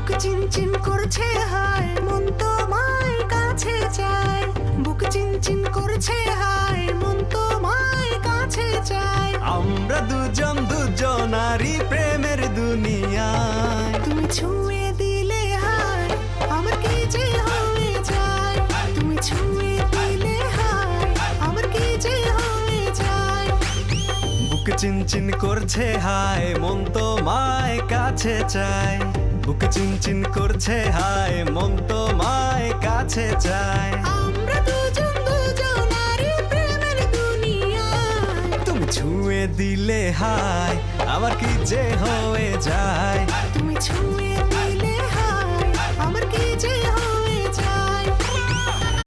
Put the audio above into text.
বুক চিনচিন করছে হায়, মন তোমায় কাছে চায়। বুক চিনচিন করছে হায়, মন তোমায় কাছে চায়। আমরা দুজন দুজনারই প্রেমের দুনিয়ায়। তুমি ছুঁয়ে দিলে হায়, আমার কি যে হয়ে যায়। তুমি ছুঁয়ে দিলে হায়, আমার কি যে হয়ে যায়। বুক চিনচিন করছে হায়, মন তোমায় কাছে চায়। বুক চিনচিন করছে হায়, মন তোমায় কাছে চায়। আমরা দুজন দুজনারই প্রেমের দুনিয়ায়। তুমি ছুঁয়ে দিলে হায়, আমার কি যে হয়ে যায়। তুমি ছুঁয়ে